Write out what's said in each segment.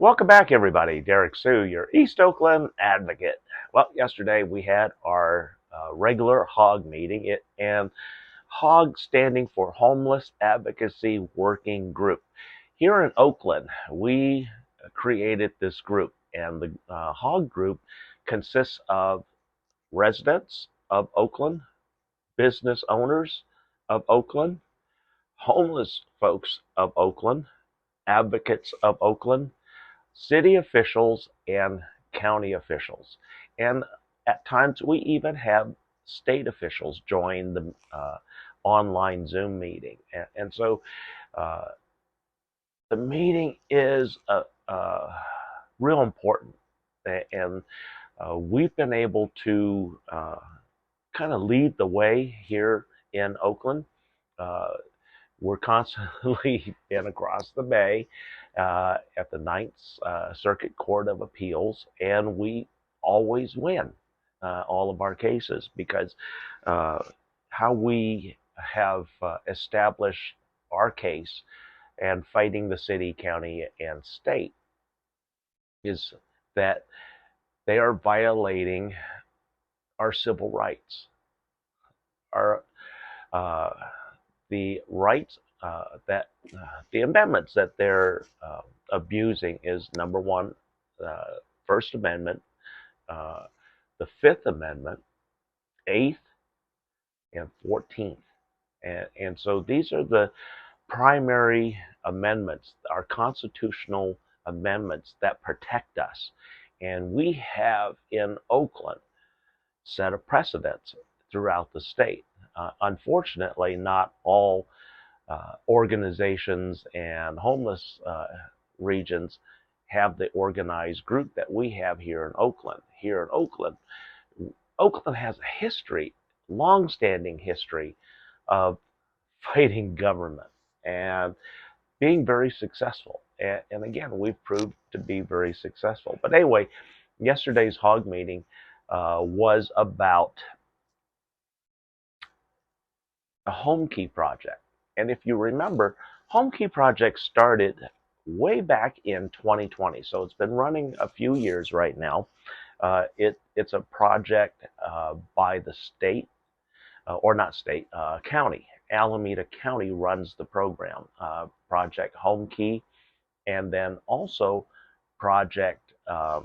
Welcome back, everybody. Derrick Soo, your East Oakland advocate. Well, yesterday we had our regular HAWG meeting, and HAWG standing for Homeless Advocacy Working Group. Here in Oakland, we created this group, and the HAWG group consists of residents of Oakland, business owners of Oakland, homeless folks of Oakland, advocates of Oakland, city officials and county officials. And at times we even have state officials join the online Zoom meeting. And so uh, the meeting is real important. And we've been able to kind of lead the way here in Oakland. Uh, we're constantly in across the bay at the Ninth Circuit Court of Appeals, and we always win all of our cases because uh, how we have established our case and fighting the city, county, and state is that they are violating our civil rights, our uh, the rights that the amendments that they're abusing is number one, uh, First Amendment, uh, the Fifth Amendment, Eighth, and 14th. And so these are the primary amendments, our constitutional amendments that protect us. And we have in Oakland set a precedent throughout the state. Unfortunately, not all organizations and homeless regions have the organized group that we have here in Oakland. Here in Oakland, Oakland has a history, long-standing history of fighting government and being very successful. And again, we've proved to be very successful. But anyway, yesterday's HOG meeting was about a home key project. And if you remember, home key project started way back in 2020. So it's been running a few years right now. It's a project by the state, or not state, county. Alameda County runs the program, Project Home Key, and then also Project uh,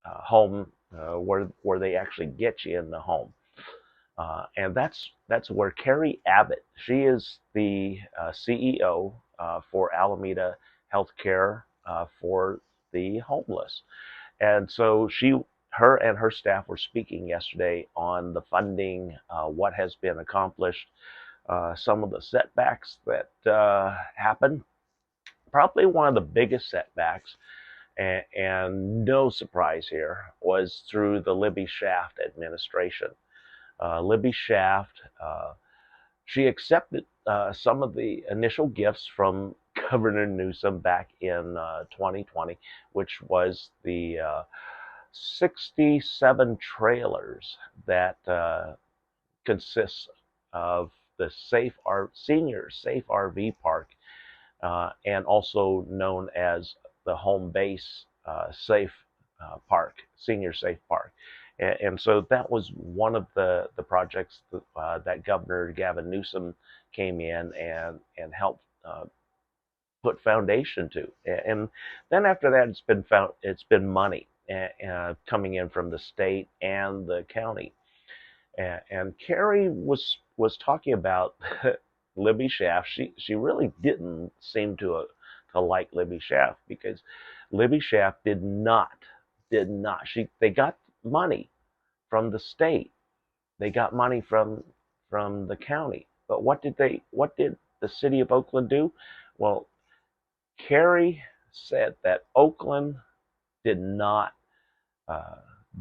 Home, where they actually get you in the home. And that's where Carrie Abbott, she is the CEO for Alameda Healthcare for the homeless. And so her and her staff were speaking yesterday on the funding, what has been accomplished, some of the setbacks that happened. Probably one of the biggest setbacks, and no surprise here, was through the Libby Sha administration. Libby Sha, she accepted some of the initial gifts from Governor Newsom back in 2020, which was the 67 trailers that consists of the Senior Safe RV Park, and also known as the Home Base Safe Park, Senior Safe Park. And so that was one of the projects that Governor Gavin Newsom came in and helped put foundation to. And then after that, it's been money coming in from the state and the county. And Carrie was talking about Libby Sha. She really didn't seem to like Libby Sha because Libby Sha did not. They got money from the state. They got money from the county. But what did the city of Oakland do? Well, Carrie said that Oakland did not uh,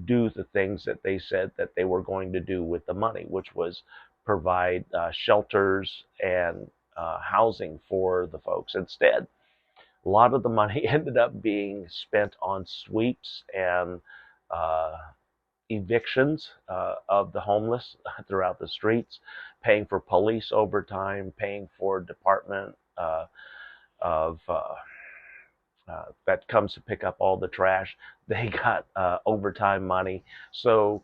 do the things that they said that they were going to do with the money, which was provide shelters and housing for the folks. Instead, a lot of the money ended up being spent on sweeps and uh, evictions of the homeless throughout the streets, paying for police overtime, paying for Department of that comes to pick up all the trash. They got overtime money. So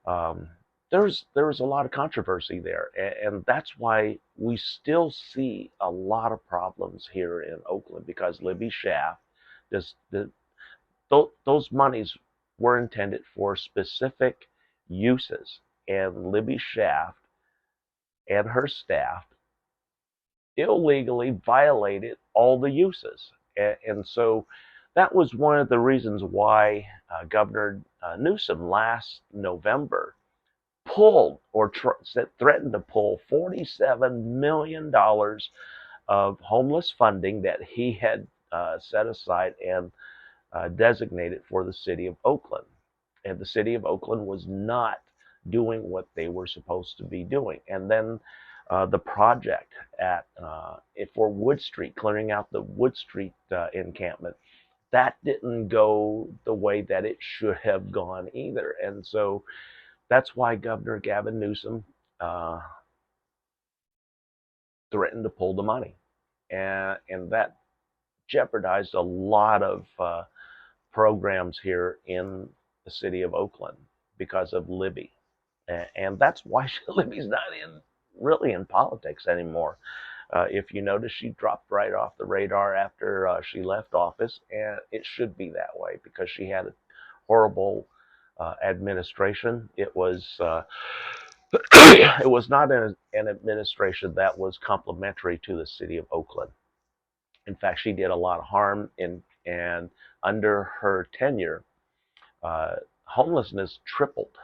um, there's a lot of controversy there, and that's why we still see a lot of problems here in Oakland, because Libby Sha, does the those monies were intended for specific uses, and Libby Schaaf and her staff illegally violated all the uses. And so that was one of the reasons why Governor Newsom last November pulled or threatened to pull $47 million of homeless funding that he had set aside and designated for the city of Oakland. And the city of Oakland was not doing what they were supposed to be doing. And then the project for Wood Street, clearing out the Wood Street encampment, that didn't go the way that it should have gone either. And so that's why Governor Gavin Newsom uh, threatened to pull the money. And that jeopardized a lot of programs here in the city of Oakland because of Libby. And that's why Libby's not really in politics anymore. If you notice, she dropped right off the radar after she left office, and it should be that way because she had a horrible administration. It was it was not an administration that was complimentary to the city of Oakland. In fact, she did a lot of harm, and under her tenure, uh, homelessness tripled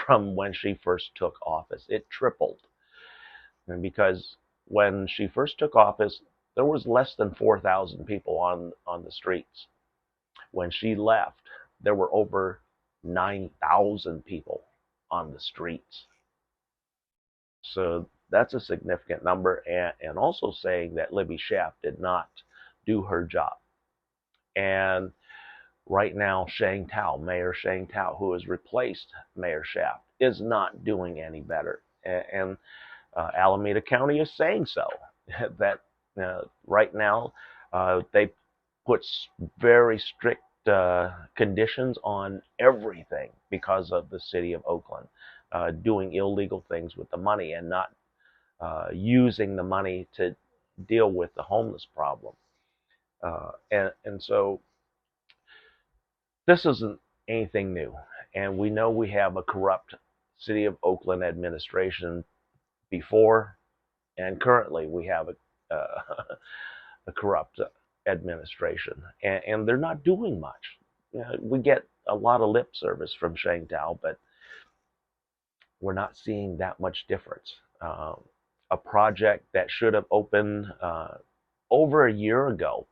from when she first took office. It tripled. And because when she first took office, there was less than 4,000 people on the streets. When she left, there were over 9,000 people on the streets. So that's a significant number, and also saying that Libby Schaaf did not do her job. And right now, Mayor Shang Tao, who has replaced Mayor Schaaf, is not doing any better. And Alameda County is saying so. That right now they put very strict conditions on everything because of the city of Oakland doing illegal things with the money and not using the money to deal with the homeless problem. And so this isn't anything new. And we know we have a corrupt city of Oakland administration before, and currently we have a corrupt administration, and they're not doing much. We get a lot of lip service from Shang Tao, but we're not seeing that much difference. A project that should have opened over a year ago,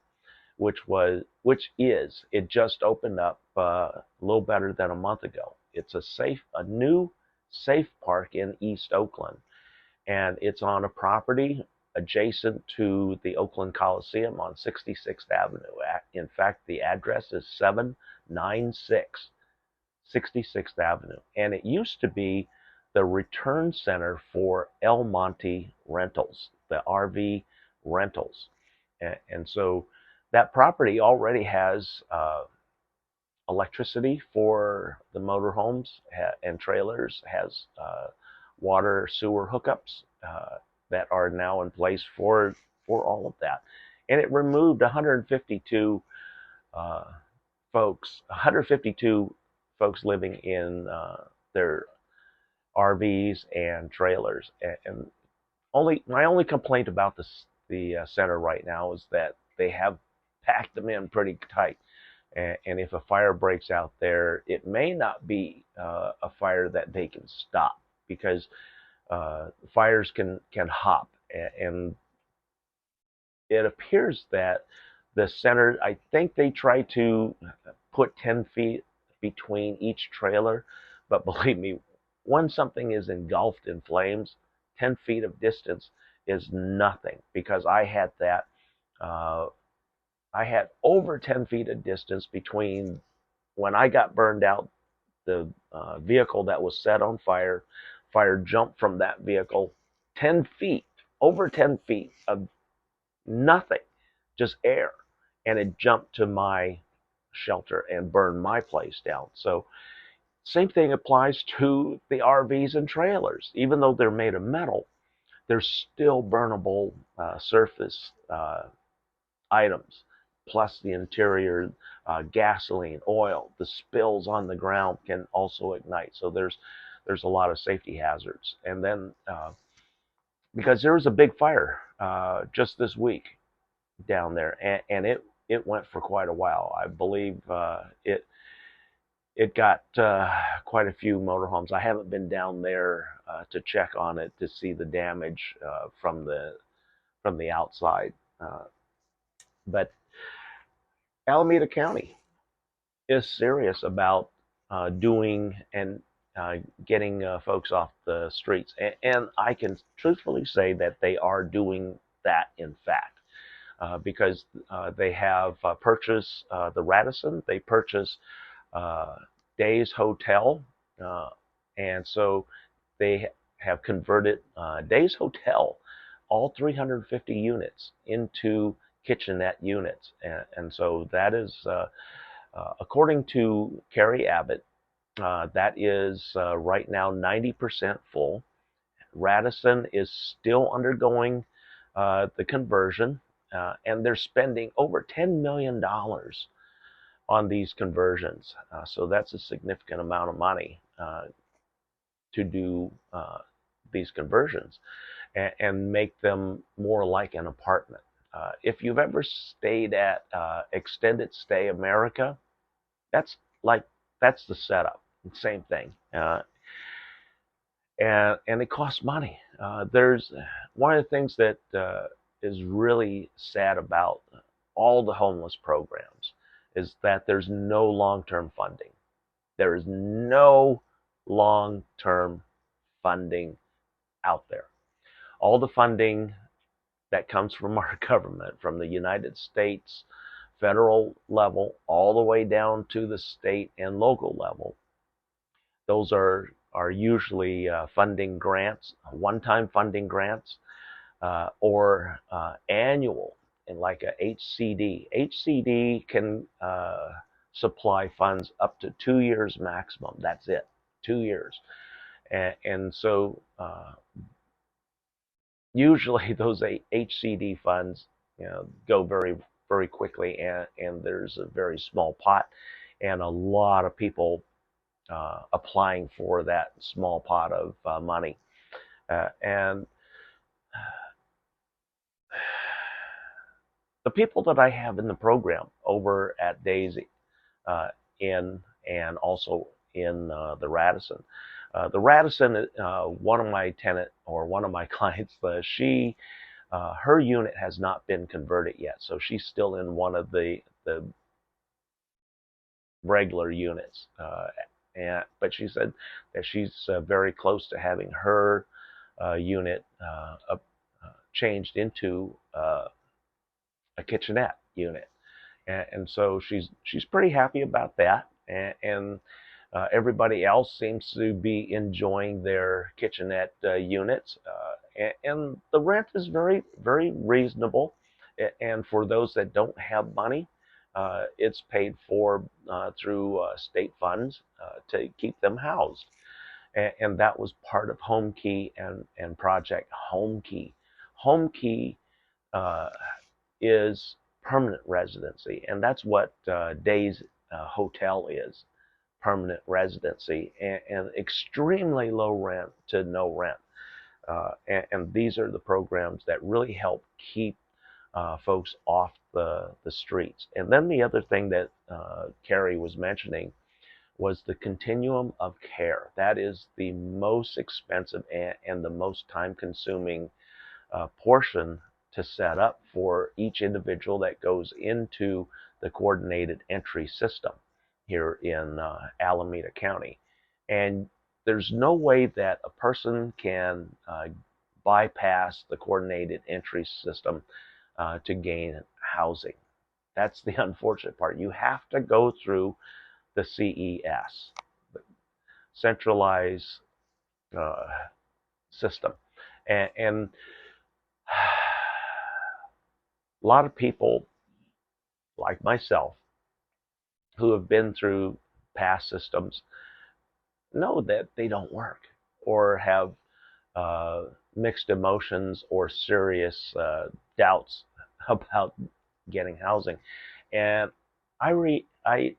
it just opened up a little better than a month ago. It's a new safe park in East Oakland, and it's on a property adjacent to the Oakland Coliseum on 66th Avenue. In fact, the address is 796 66th Avenue, and it used to be the return center for El Monte Rentals, the RV rentals. And so that property already has electricity for the motorhomes and trailers, has water sewer hookups that are now in place for all of that. And it removed 152 folks living in their RVs and trailers. And my only complaint about the center right now is that they have packed them in pretty tight. And if a fire breaks out there, it may not be a fire that they can stop, because fires can hop. And it appears that the center, I think they try to put 10 feet between each trailer, but believe me, when something is engulfed in flames, 10 feet of distance is nothing, because I had that. I had over 10 feet of distance between when I got burned out, the vehicle that was set on fire. Fire jumped from that vehicle 10 feet, over 10 feet of nothing, just air. and it jumped to my shelter and burned my place down. So same thing applies to the RVs and trailers. Even though they're made of metal, they're still burnable surface items. Plus the interior, gasoline, oil, the spills on the ground can also ignite. So there's a lot of safety hazards. And then because there was a big fire just this week down there, and it went for quite a while. I believe it got quite a few motorhomes. I haven't been down there to check on it to see the damage from the outside, but Alameda County is serious about doing and getting folks off the streets, and I can truthfully say that they are doing that. In fact, because they have purchased the Radisson, they purchased Days Hotel, uh, and so they have converted Days Hotel, all 350 units, into kitchenette units, and so that is, according to Carrie Abbott, that is right now 90% full. Radisson is still undergoing the conversion, and they're spending over $10 million on these conversions. So that's a significant amount of money to do these conversions and make them more like an apartment. If you've ever stayed at Extended Stay America, that's like that's the setup. Same thing. And it costs money. There's one of the things that is really sad about all the homeless programs is that there's no long-term funding. There is no long-term funding out there. All the funding that comes from our government, from the United States federal level all the way down to the state and local level, those are usually funding grants, one-time funding grants, or annual, and like a HCD. HCD can supply funds up to 2 years maximum. That's it, 2 years. And so usually those HCD funds, go very, very quickly, and there's a very small pot, and a lot of people applying for that small pot of money. And the people that I have in the program over at Daisy in and also in the Radisson. The Radisson, one of my tenant or one of my clients, her unit has not been converted yet, so she's still in one of the regular units. But she said that she's very close to having her unit changed into a kitchenette unit, and so she's pretty happy about that, and everybody else seems to be enjoying their kitchenette units, and the rent is very, very reasonable, and for those that don't have money, it's paid for through state funds to keep them housed, and that was part of Home Key and Project Home Key. Home Key is permanent residency, and that's what Days Hotel is, permanent residency, and extremely low rent to no rent. And these are the programs that really help keep folks off the streets. And then the other thing that Carrie was mentioning was the continuum of care. That is the most expensive and the most time-consuming portion to set up for each individual that goes into the coordinated entry system here in Alameda County. And there's no way that a person can bypass the coordinated entry system to gain housing. That's the unfortunate part. You have to go through the CES, the centralized system. And a lot of people like myself, who have been through past systems, know that they don't work or have uh, mixed emotions or serious doubts about getting housing. And I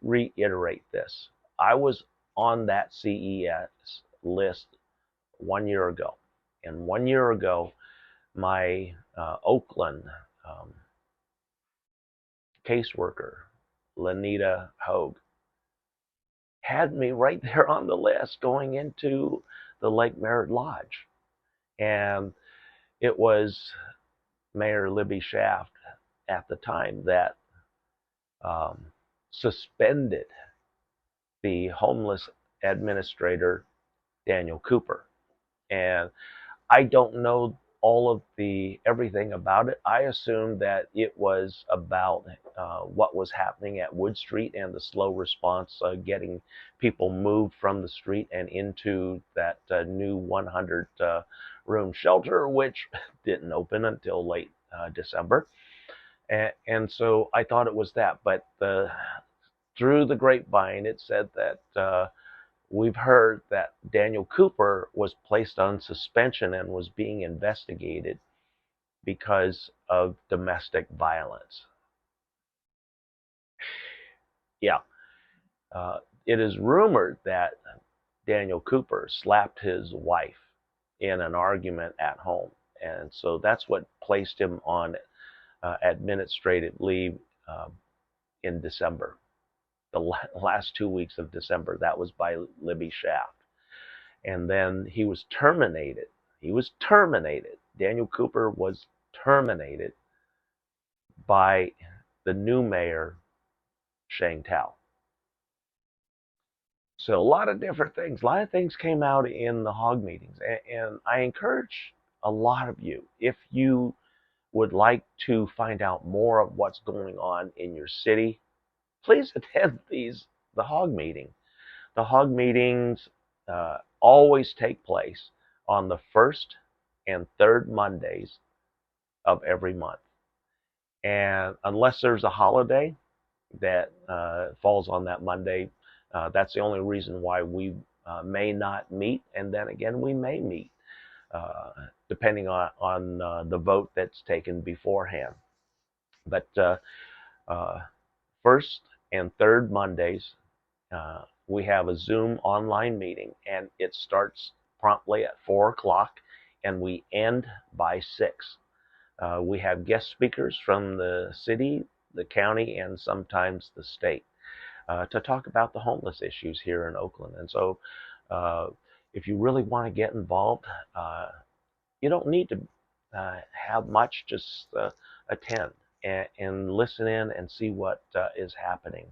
reiterate this. I was on that CES list 1 year ago, and 1 year ago, my Oakland um, caseworker, Lenita Hogue, had me right there on the list going into the Lake Merritt Lodge. And it was Mayor Libby Sha at the time that um, suspended the homeless administrator, Daniel Cooper. And I don't know all of the everything about it. I assumed that it was about what was happening at Wood Street and the slow response, getting people moved from the street and into that new 100 room shelter, which didn't open until late December. And so I thought it was that, but through the grapevine, it said that we've heard that Daniel Cooper was placed on suspension and was being investigated because of domestic violence. Yeah, it is rumored that Daniel Cooper slapped his wife in an argument at home, and so that's what placed him on administrative leave in December. The last 2 weeks of December, that was by Libby Sha. And then he was terminated. He was terminated. Daniel Cooper was terminated by the new mayor, Shang Tao. So a lot of different things, a lot of things came out in the HAWG meetings. And I encourage a lot of you, if you would like to find out more of what's going on in your city, please attend the HAWG meeting. The HAWG meetings always take place on the first and third Mondays of every month. And unless there's a holiday that falls on that Monday, that's the only reason why we may not meet. And then again, we may meet, depending on the vote that's taken beforehand. But first and third Mondays, we have a Zoom online meeting, and it starts promptly at 4 o'clock, and we end by 6. We have guest speakers from the city, the county, and sometimes the state to talk about the homeless issues here in Oakland. And so if you really want to get involved, you don't need to have much, just attend and listen in and see what is happening.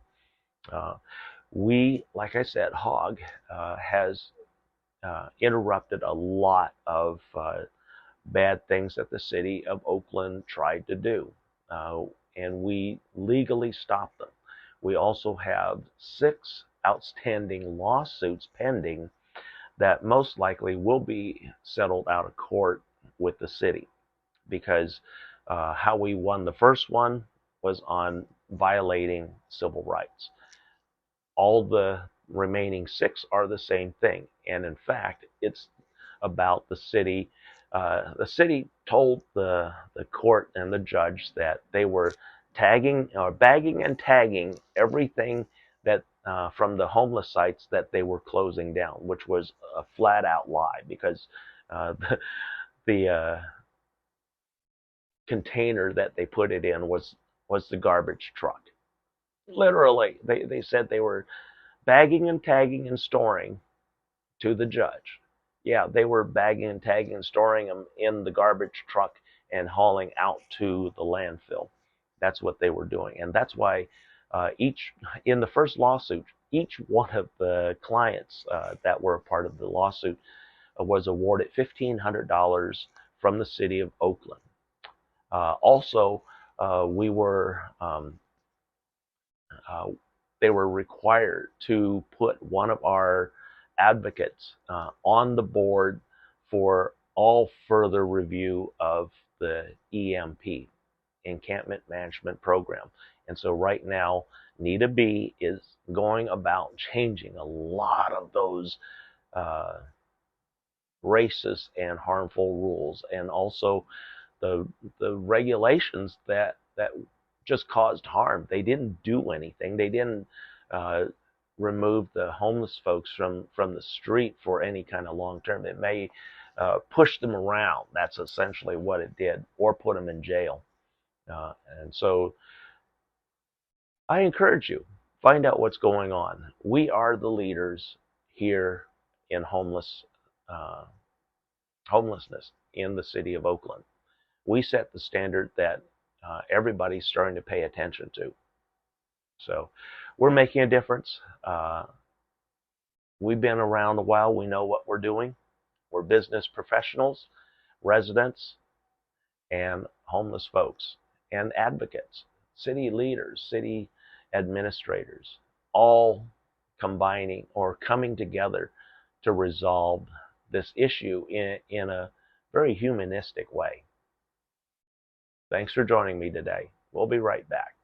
We, like I said, HAWG has interrupted a lot of bad things that the city of Oakland tried to do, and we legally stopped them. We also have 6 outstanding lawsuits pending that most likely will be settled out of court with the city, because how we won the first one was on violating civil rights. All the remaining 6 are the same thing, and in fact, it's about the city. The city told the court and the judge that they were tagging or bagging and tagging everything that from the homeless sites that they were closing down, which was a flat out lie, because the container that they put it in was the garbage truck. Literally, they said they were bagging and tagging and storing to the judge. Yeah, they were bagging and tagging and storing them in the garbage truck and hauling out to the landfill. That's what they were doing. And that's why in the first lawsuit, each one of the clients that were a part of the lawsuit was awarded $1,500 from the city of Oakland. Also, we were they were required to put one of our advocates on the board for all further review of the EMP, Encampment Management Program. And so right now, Nita B is going about changing a lot of those uh, racist and harmful rules, and also the regulations that just caused harm. They didn't do anything. They didn't uh, remove the homeless folks from the street for any kind of long term. It may push them around. That's essentially what it did, or put them in jail. And so I encourage you, find out what's going on. We are the leaders here in uh, homelessness in the city of Oakland. We set the standard that everybody's starting to pay attention to. So we're making a difference. We've been around a while. We know what we're doing. We're business professionals, residents, and homeless folks, and advocates, city leaders, city administrators, all combining or coming together to resolve this issue in a very humanistic way. Thanks for joining me today. We'll be right back.